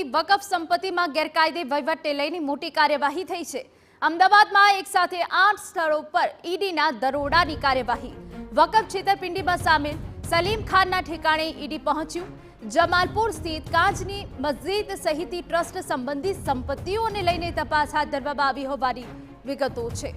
વકફ સંપત્તિમાં ગેરકાયદે વહીવટને લઈને મોટી કાર્યવાહી થઈ છે। અમદાવાદમાં એક સાથે 8 સ્થળો પર ઈડીના દરોડાની કાર્યવાહી। વકફ છેતરપિંડીમાં સામેલ સલીમ ખાનના ઠેકાણે ઈડી પહોંચ્યું। જમાલપુર સ્થિત કાચની મસ્જિદ સહિતની ટ્રસ્ટ સંબંધિત સંપત્તિઓને લઈને તપાસ હાથ ધરવામાં આવી હોવાની વિગતો છે।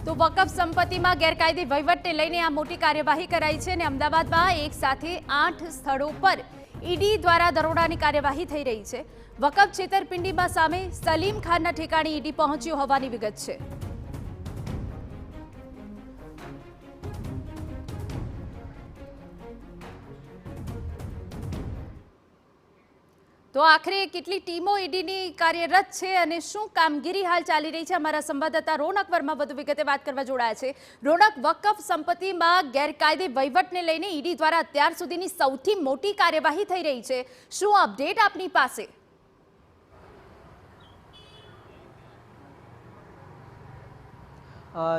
તો વકફ સંપત્તિમાં ગેરકાયદે વહીવટને લઈને આ મોટી કાર્યવાહી કરાઈ છે અને અમદાવાદમાં એક સાથે 8 સ્થળો પર ઈડી દ્વારા દરોડાની કાર્યવાહી થઈ રહી છે। વકફ છેતરપિંડીમાં સામે સલીમ ખાનના ઠેકાણે ઈડી પહોંચ્યું હોવાની વિગત છે। તો આખરે કેટલી ટીમો ઈડીની કાર્યરત છે અને શું કામગીરી હાલ ચાલી રહી છે, અમારા સંવાદદાતા રોનક વર્મા વધુ વિગતે વાત કરવા જોડાયા છે। રોનક, વકફ સંપત્તિમાં ગેરકાયદે વહીવટને લઈને ઈડી દ્વારા અત્યાર સુધીની સૌથી મોટી કાર્યવાહી થઈ રહી છે, શું અપડેટ આપની પાસે?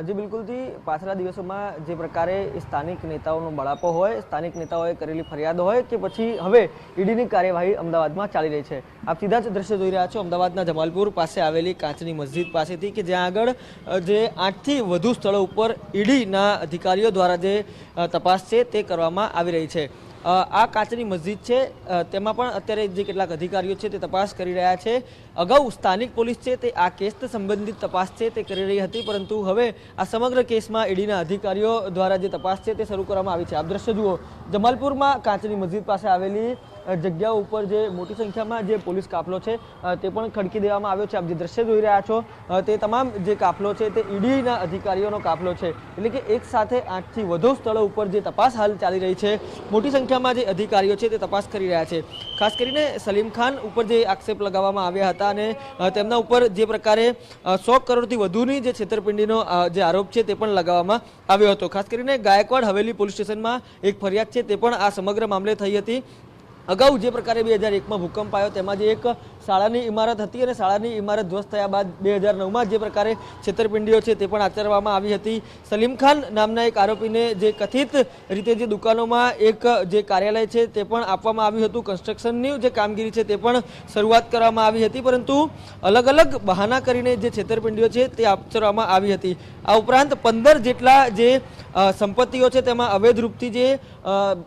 जी बिल्कुल थी पाछला दिवसों जे प्रकारे स्थानिक नेताओं बळापो होय, स्थानिक नेताओं करेली फरियाद होय के पछी हवे ईडीनी कार्यवाही अमदावाद में चाली रही है। आप सीधा ज दृश्य जोई रह्या छो अमदावादना जमालपुर पासे आवेली काचनी मस्जिद पासेथी के ज्यां आगळ जे 8 થી વધુ સ્થળો ઉપર ईडीना अधिकारीओ द्वारा जे तपास छे ते करवामां आवी रही है। आ काचनी मस्जिद है तेमां पण अत्यारे जे केटलाक अधिकारीओ छे ते तपास करी रह्या छे। अगाऊ स्थानिक पोलीस छे ते आ केस संबंधित तपास छे ते करी रही हती, परंतु हवे आ समग्र केसमां ईडीना अधिकारीओ द्वारा जे तपास छे ते शरू करवामां आवी छे। आप दृश्य जुओ जमालपुरमां काचनी मस्जिद पासे आवेली जग्याओ उपर जे मोटी संख्यामां जे पोलीस काफलो छे ते पण खड़की देवामां आव्यो छे। आप जे दृश्य जोई रह्या छो ते तमाम जे काफलो छे ते ईडीना अधिकारीओनो काफलो छे, એટલે કે એક સાથે 8 થી વધુ સ્થળો ઉપર જે તપાસ હાલ ચાલી રહી છે। મોટી સંખ્યામાં જે અધિકારીઓ છે તે તપાસ કરી રહ્યા છે। ખાસ કરીને સલીમ ખાન ઉપર જે આક્ષેપ લગાવવામાં આવ્યા હતા અને તેમના ઉપર જે પ્રકારે 100 કરોડથી વધુની જે છેતરપિંડીનો જે આરોપ છે તે પણ લગાવવામાં આવ્યો હતો। ખાસ કરીને ગાયકવાડ હવેલી પોલીસ સ્ટેશનમાં એક ફરિયાદ છે તે પણ આ સમગ્ર મામલે થઈ હતી। अगाऊ जे प्रकारे 2001 में भूकंप आयो तेमां जे एक शाळानी इमारत हती अने शाळानी इमारत ध्वस्त थया बाद 2009 में जे प्रकारे छेतरपिंडीओ छे ते पण आचरवामां आवी हती। सलीम खान नामना एक आरोपीने जे कथित रीते जे दुकानोमां एक जे कार्यालय छे ते पण आपवामां आव्युं हतुं, कन्स्ट्रक्शननी जे कामगीरी छे ते पण शरूआत करवामां आवी हती, परंतु अलग अलग बहाना करीने जे छेतरपिंडीओ छे ते आचरवामां आवी हती। आ उपरांत 15 जेटला जे संपत्तिओ छे तेमां अवैध रूपथी जे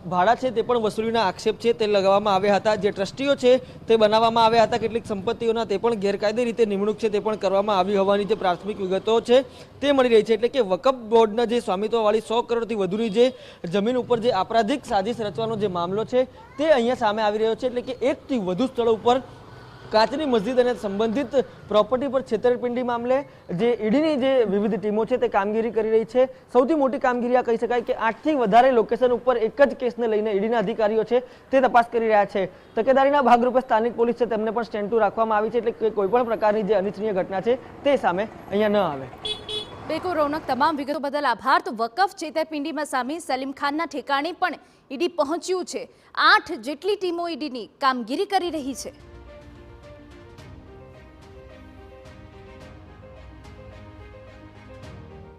भाड़ा छे ते पण वसूलीना आक्षेप छे ते लगाववामां आव्या हता। जे ट्रस्टीओ छे ते बनाववामां आव्या हता, કેટલીક સંપત્તિઓના તે પણ ગેરકાયદે રીતે નિમણૂક છે તે પણ કરવામાં આવી હોવાની જે પ્રાથમિક વિગતો છે તે મળી રહી છે। એટલે કે વકફ બોર્ડના જે સ્વામિત્વવાળી 100 કરોડથી વધુની જે જમીન ઉપર જે આપરાધિક સાજિશ રચવાનો જે મામલો છે તે અહીંયા સામે આવી રહ્યો છે। એટલે કે 1 થી વધુ સ્થળો ઉપર કાચની મસ્જિદ અને સંબંધિત પ્રોપર્ટી પર છેતરપિંડી મામલે જે ઈડીની જે વિવિધ ટીમો છે તે કામગીરી કરી રહી છે। સૌથી મોટી કામગીરી આ કહી શકાય કે 8 થી વધારે લોકેશન ઉપર એક જ કેસને લઈને ઈડીના અધિકારીઓ છે તે તપાસ કરી રહ્યા છે। તકેદારીના ભાગરૂપે સ્થાનિક પોલીસ છે તેમને પણ સ્ટેન્ડ ટુ રાખવામાં આવી છે, એટલે કે કોઈ પણ પ્રકારની જે અનિચ્છનીય ઘટના છે તે સામે અહીંયા ન આવે। બિલકુલ રોનક, તમામ વિગતો બદલ આભાર। તો વકફ છેતરપિંડીમાં સામે સલીમ ખાનના ઠેકાણે પણ ઈડી પહોંચ્યું છે। 8 જેટલી ટીમો ઈડીની કામગીરી કરી રહી છે।